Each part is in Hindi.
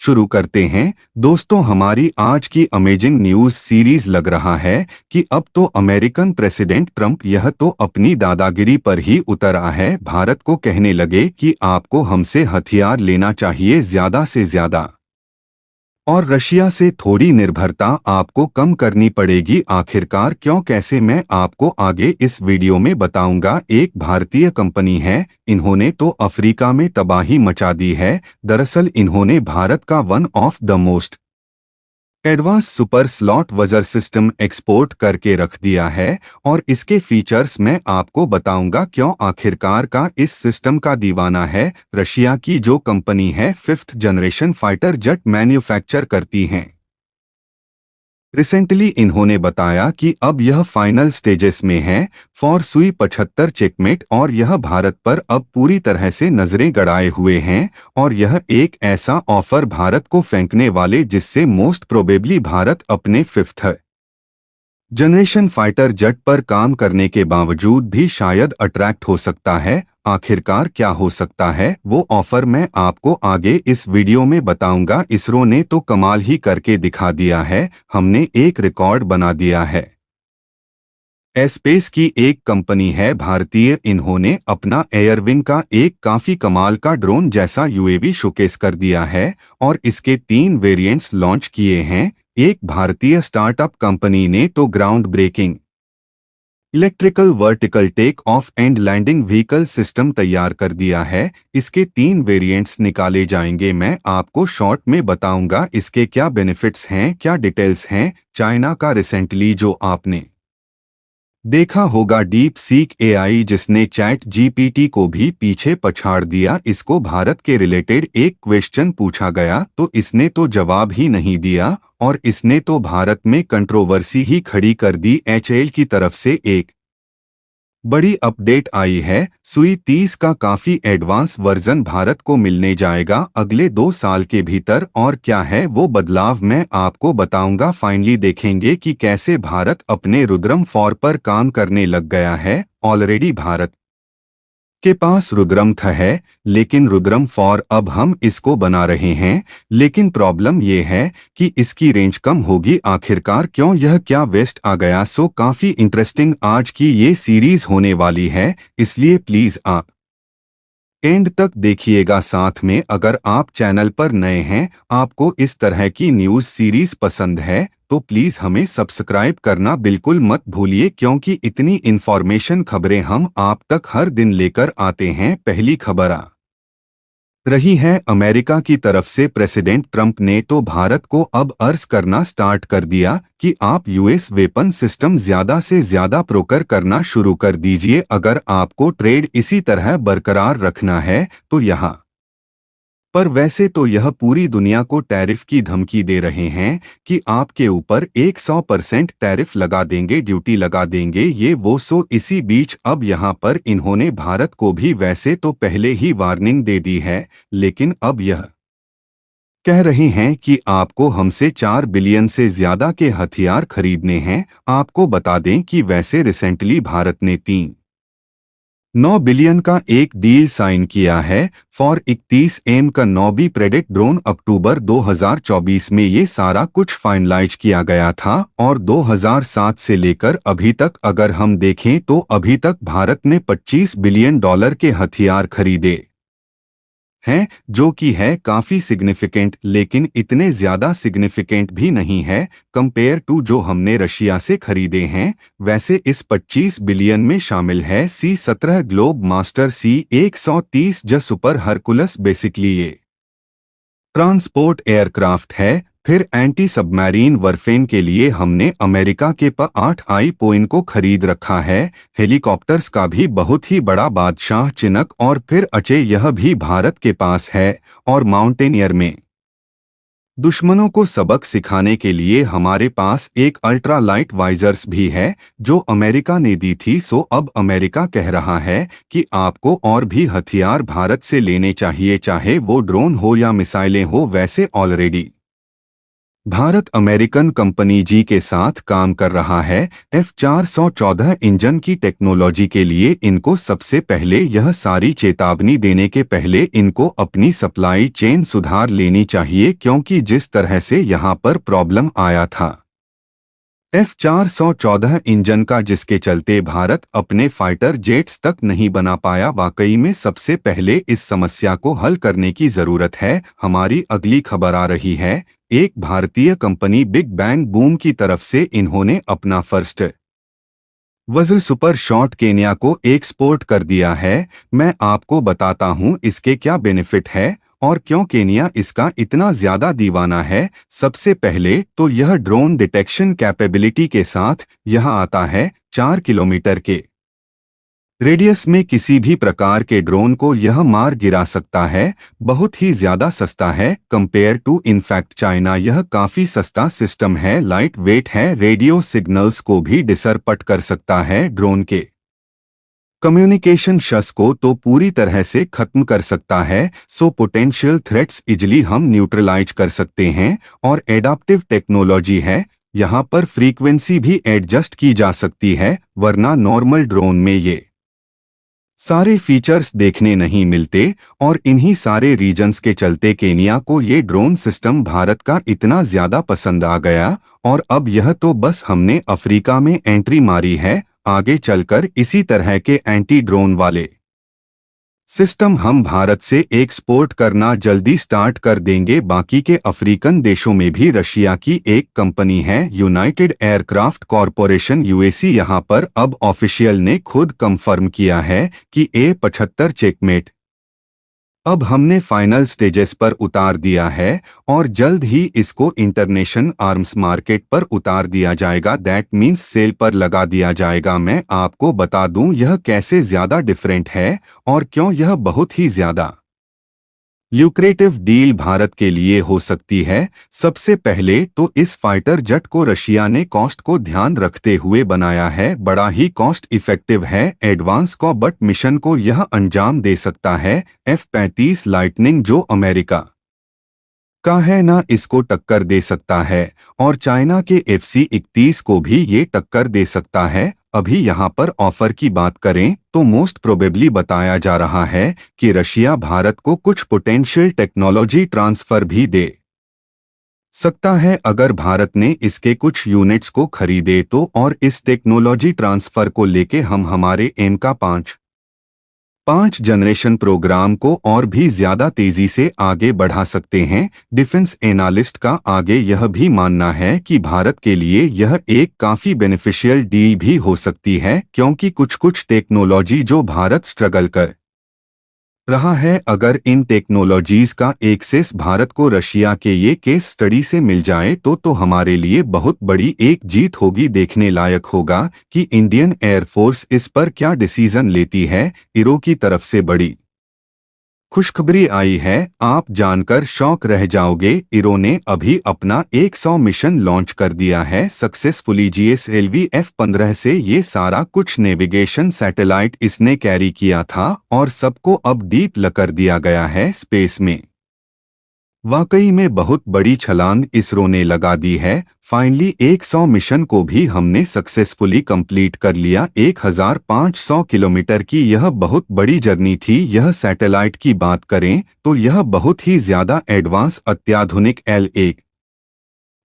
शुरू करते हैं। दोस्तों, हमारी आज की अमेजिंग न्यूज़ सीरीज लग रहा है कि अब तो अमेरिकन प्रेसिडेंट ट्रंप यह तो अपनी दादागिरी पर ही उतरा है। भारत को कहने लगे कि आपको हमसे हथियार लेना चाहिए ज़्यादा से ज़्यादा, और रशिया से थोड़ी निर्भरता आपको कम करनी पड़ेगी। आखिरकार क्यों, कैसे, मैं आपको आगे इस वीडियो में बताऊंगा। एक भारतीय कंपनी है, इन्होंने तो अफ्रीका में तबाही मचा दी है। दरअसल इन्होंने भारत का one of the most advance super स्लॉट वजर सिस्टम एक्सपोर्ट करके रख दिया है, और इसके फीचर्स मैं आपको बताऊंगा क्यों आखिरकार का इस सिस्टम का दीवाना है। रशिया की जो कंपनी है 5th generation fighter jet manufacture करती हैं। रिसेंटली इन्होंने बताया कि अब यह फाइनल स्टेजेस में है फॉर सुई 75 चेकमेट, और यह भारत पर अब पूरी तरह से नजरें गड़ाए हुए हैं। और यह एक ऐसा ऑफर भारत को फेंकने वाले जिससे मोस्ट प्रोबेबली भारत अपने 5th जनरेशन फाइटर जेट पर काम करने के बावजूद भी शायद अट्रैक्ट हो सकता है। आखिरकार क्या हो सकता है वो ऑफर मैं आपको आगे इस वीडियो में बताऊंगा। इसरो ने तो कमाल ही करके दिखा दिया है, हमने एक रिकॉर्ड बना दिया है। एस्पेस की एक कंपनी है भारतीय, इन्होंने अपना एयरविंग का एक काफी कमाल का ड्रोन जैसा यूएवी शोकेस कर दिया है, और इसके 3 वेरिएंट्स लॉन्च किए हैं। एक भारतीय स्टार्टअप कंपनी ने तो ground breaking electrical vertical take off and landing vehicle system तैयार कर दिया है। इसके 3 वेरिएंट्स निकाले जाएंगे, मैं आपको शॉर्ट में बताऊंगा इसके क्या बेनिफिट्स हैं, क्या डिटेल्स हैं। चाइना का रिसेंटली जो आपने देखा होगा डीप सीक एआई, जिसने चैट जीपीटी को भी पीछे पछाड़ दिया, इसको भारत के रिलेटेड एक क्वेश्चन पूछा गया तो इसने तो जवाब ही नहीं दिया, और इसने तो भारत में कंट्रोवर्सी ही खड़ी कर दी। एचएएल की तरफ से एक बड़ी अपडेट आई है, सुई 30 का काफी एडवांस वर्जन भारत को मिलने जाएगा अगले 2 साल के भीतर, और क्या है वो बदलाव मैं आपको बताऊंगा। फाइनली देखेंगे कि कैसे भारत अपने रुद्रम 4 पर काम करने लग गया है। ऑलरेडी भारत के पास रुद्रम था है, लेकिन रुद्रम 4 अब हम इसको बना रहे हैं। लेकिन प्रॉब्लम ये है कि इसकी रेंज कम होगी। आखिरकार क्यों, यह क्या वेस्ट आ गया। सो काफी इंटरेस्टिंग आज की ये सीरीज होने वाली है, इसलिए प्लीज आप एंड तक देखिएगा। साथ में अगर आप चैनल पर नए हैं, आपको इस तरह की न्यूज़ सीरीज पसंद है, तो प्लीज़ हमें सब्सक्राइब करना बिल्कुल मत भूलिए, क्योंकि इतनी इन्फॉर्मेशन खबरें हम आप तक हर दिन लेकर आते हैं। पहली खबर आ रही है अमेरिका की तरफ से। प्रेसिडेंट ट्रंप ने तो भारत को अब अर्ज करना स्टार्ट कर दिया कि आप यूएस वेपन सिस्टम ज्यादा से ज्यादा प्रोकर करना शुरू कर दीजिए। अगर आपको ट्रेड इसी तरह बरकरार रखना है तो यहाँ पर वैसे तो यह पूरी दुनिया को टैरिफ की धमकी दे रहे हैं कि आपके ऊपर 100% टैरिफ लगा देंगे, ड्यूटी लगा देंगे, ये वो। सो इसी बीच अब यहाँ पर इन्होंने भारत को भी वैसे तो पहले ही वार्निंग दे दी है, लेकिन अब यह कह रहे हैं कि आपको हमसे 4 बिलियन से ज्यादा के हथियार खरीदने हैं। आपको बता दें कि वैसे रिसेंटली भारत ने 3.9 बिलियन का एक डील साइन किया है फॉर 31M का 9B प्रेडेट ड्रोन। अक्टूबर 2024 में ये सारा कुछ फाइनलाइज किया गया था, और 2007 से लेकर अभी तक अगर हम देखें तो अभी तक भारत ने $25 बिलियन के हथियार खरीदे हैं, जो कि है काफी सिग्निफिकेंट, लेकिन इतने ज्यादा सिग्निफिकेंट भी नहीं है कंपेयर टू जो हमने रशिया से खरीदे हैं। वैसे इस 25 बिलियन में शामिल है C-17 ग्लोब मास्टर, C-130 ज सुपर हरकुलस। बेसिकली ये ट्रांसपोर्ट एयरक्राफ्ट है। फिर एंटी सबमरीन वरफेन के लिए हमने अमेरिका के P-8I पोइन को खरीद रखा है। हेलीकॉप्टर्स का भी बहुत ही बड़ा बादशाह चिनक, और फिर अचे यह भी भारत के पास है। और माउंटेनियर में दुश्मनों को सबक सिखाने के लिए हमारे पास एक अल्ट्रा लाइट वाइजर्स भी है, जो अमेरिका ने दी थी। सो अब अमेरिका कह रहा है कि आपको और भी हथियार भारत से लेने चाहिए, चाहे वो ड्रोन हो या मिसाइलें हो। वैसे ऑलरेडी भारत अमेरिकन कंपनी जी के साथ काम कर रहा है F414 इंजन की टेक्नोलॉजी के लिए। इनको सबसे पहले यह सारी चेतावनी देने के पहले इनको अपनी सप्लाई चेन सुधार लेनी चाहिए, क्योंकि जिस तरह से यहां पर प्रॉब्लम आया था F414 इंजन का, जिसके चलते भारत अपने फाइटर जेट्स तक नहीं बना पाया, वाकई में सबसे पहले इस समस्या को हल करने की जरूरत है। हमारी अगली खबर आ रही है, एक भारतीय कंपनी बिग बैंग बूम की तरफ से इन्होंने अपना फर्स्ट वज्र सुपर शॉट केन्या को एक्सपोर्ट कर दिया है। मैं आपको बताता हूं इसके क्या बेनिफिट है और क्यों केन्या इसका इतना ज्यादा दीवाना है। सबसे पहले तो यह ड्रोन डिटेक्शन कैपेबिलिटी के साथ यह आता है। 4 किलोमीटर के रेडियस में किसी भी प्रकार के ड्रोन को यह मार गिरा सकता है। बहुत ही ज्यादा सस्ता है कंपेयर टू इनफैक्ट चाइना। यह काफी सस्ता सिस्टम है, लाइट वेट है, रेडियो सिग्नल्स को भी डिसरप्ट कर सकता है। ड्रोन के कम्युनिकेशन शस को तो पूरी तरह से खत्म कर सकता है। सो पोटेंशियल थ्रेट्स इजली हम न्यूट्रलाइज कर सकते हैं। और एडाप्टिव टेक्नोलॉजी है, यहाँ पर फ्रीक्वेंसी भी एडजस्ट की जा सकती है, वरना नॉर्मल ड्रोन में ये सारे फीचर्स देखने नहीं मिलते। और इन्हीं सारे रीजन्स के चलते केन्या को ये ड्रोन सिस्टम भारत का इतना ज्यादा पसंद आ गया। और अब यह तो बस हमने अफ्रीका में एंट्री मारी है, आगे चलकर इसी तरह के एंटी ड्रोन वाले सिस्टम हम भारत से एक्सपोर्ट करना जल्दी स्टार्ट कर देंगे। बाकी के अफ्रीकन देशों में भी रशिया की एक कंपनी है यूनाइटेड एयरक्राफ्ट कॉरपोरेशन यूएसी, यहाँ पर अब ऑफिशियल ने खुद कंफर्म किया है कि A-75 चेकमेट अब हमने फाइनल स्टेजेस पर उतार दिया है और जल्द ही इसको इंटरनेशनल आर्म्स मार्केट पर उतार दिया जाएगा। दैट मीन्स सेल पर लगा दिया जाएगा। मैं आपको बता दूं यह कैसे ज्यादा डिफरेंट है और क्यों यह बहुत ही ज्यादा ल्यूक्रेटिव डील भारत के लिए हो सकती है। सबसे पहले तो इस फाइटर जेट को रशिया ने कॉस्ट को ध्यान रखते हुए बनाया है। बड़ा ही कॉस्ट इफेक्टिव है, एडवांस कॉम्बैट मिशन को यह अंजाम दे सकता है। F-35 लाइटनिंग जो अमेरिका का है ना, इसको टक्कर दे सकता है और चाइना के FC-31 को भी ये टक्कर दे सकता है। अभी यहाँ पर ऑफर की बात करें तो मोस्ट प्रोबेबली बताया जा रहा है कि रशिया भारत को कुछ पोटेंशियल टेक्नोलॉजी ट्रांसफर भी दे सकता है अगर भारत ने इसके कुछ यूनिट्स को खरीदे तो। और इस टेक्नोलॉजी ट्रांसफर को लेके हम हमारे एम का 5 जनरेशन प्रोग्राम को और भी ज्यादा तेजी से आगे बढ़ा सकते हैं। डिफेंस एनालिस्ट का आगे यह भी मानना है कि भारत के लिए यह एक काफी बेनिफिशियल डील भी हो सकती है, क्योंकि कुछ टेक्नोलॉजी जो भारत स्ट्रगल कर रहा है, अगर इन टेक्नोलॉजीज का एक्सेस भारत को रशिया के ये केस स्टडी से मिल जाए तो हमारे लिए बहुत बड़ी एक जीत होगी। देखने लायक होगा कि इंडियन एयरफोर्स इस पर क्या डिसीजन लेती है। इरो की तरफ से बड़ी खुशखबरी आई है, आप जानकर शॉक रह जाओगे। इरो ने अभी अपना 100 मिशन लॉन्च कर दिया है सक्सेसफुली। GSLV F-15 से ये सारा कुछ नेविगेशन सैटेलाइट इसने कैरी किया था और सबको अब डीप कर दिया गया है स्पेस में। वाकई में बहुत बड़ी छलांग इसरो ने लगा दी है। फाइनली 100 मिशन को भी हमने सक्सेसफुली कंप्लीट कर लिया। 1500 किलोमीटर की यह बहुत बड़ी जर्नी थी। यह सैटेलाइट की बात करें तो यह बहुत ही ज्यादा एडवांस अत्याधुनिक L1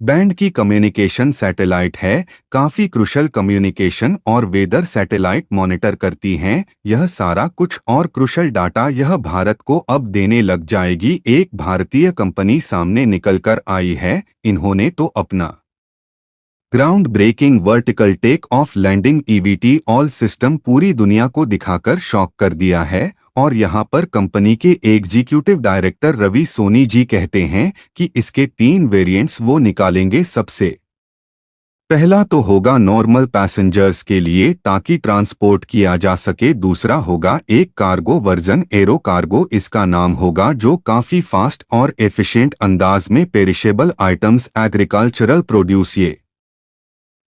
बैंड की कम्युनिकेशन सैटेलाइट है। काफी क्रुशल कम्युनिकेशन और वेदर सैटेलाइट मॉनिटर करती हैं। यह सारा कुछ और क्रुशल डाटा यह भारत को अब देने लग जाएगी। एक भारतीय कंपनी सामने निकलकर आई है, इन्होंने तो अपना ground breaking vertical take off landing EVT ऑल सिस्टम पूरी दुनिया को दिखाकर शॉक कर दिया है। और यहाँ पर कंपनी के एग्जीक्यूटिव डायरेक्टर रवि सोनी जी कहते हैं कि इसके 3 वेरिएंट्स वो निकालेंगे। सबसे पहला तो होगा नॉर्मल पैसेंजर्स के लिए ताकि ट्रांसपोर्ट किया जा सके। दूसरा होगा एक कार्गो वर्जन, एरो कार्गो इसका नाम होगा, जो काफी फास्ट और एफिशिएंट अंदाज में पेरिशेबल आइटम्स, एग्रीकल्चरल प्रोड्यूस ये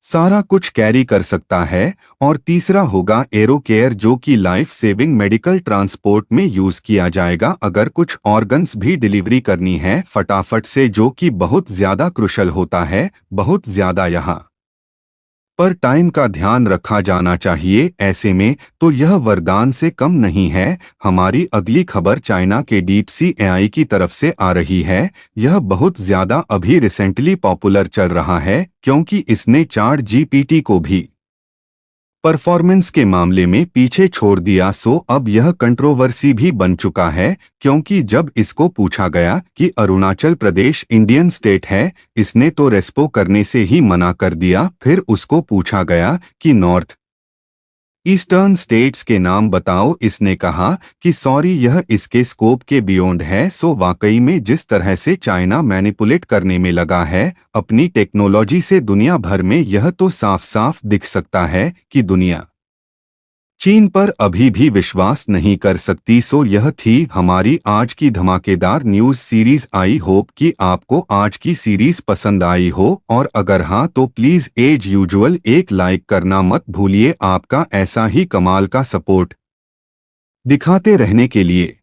सारा कुछ कैरी कर सकता है। और तीसरा होगा एरो केयर, जो कि लाइफ सेविंग मेडिकल ट्रांसपोर्ट में यूज किया जाएगा अगर कुछ ऑर्गन्स भी डिलीवरी करनी है फटाफट से, जो कि बहुत ज्यादा क्रुशल होता है, बहुत ज्यादा। यहाँ पर टाइम का ध्यान रखा जाना चाहिए, ऐसे में तो यह वरदान से कम नहीं है। हमारी अगली खबर चाइना के डीप सी एआई की तरफ से आ रही है। यह बहुत ज्यादा अभी रिसेंटली पॉपुलर चल रहा है क्योंकि इसने चैट जीपीटी को भी परफॉर्मेंस के मामले में पीछे छोड़ दिया। सो अब यह कंट्रोवर्सी भी बन चुका है क्योंकि जब इसको पूछा गया कि अरुणाचल प्रदेश इंडियन स्टेट है, इसने तो रेस्पो करने से ही मना कर दिया। फिर उसको पूछा गया कि नॉर्थ ईस्टर्न स्टेट्स के नाम बताओ, इसने कहा कि सॉरी यह इसके स्कोप के बियॉन्ड है। सो वाकई में जिस तरह से चाइना मैनिपुलेट करने में लगा है अपनी टेक्नोलॉजी से दुनिया भर में, यह तो साफ साफ दिख सकता है कि दुनिया चीन पर अभी भी विश्वास नहीं कर सकती। सो यह थी हमारी आज की धमाकेदार न्यूज सीरीज। आई होप कि आपको आज की सीरीज पसंद आई हो, और अगर हाँ तो प्लीज एज यूजुअल एक लाइक करना मत भूलिए। आपका ऐसा ही कमाल का सपोर्ट दिखाते रहने के लिए।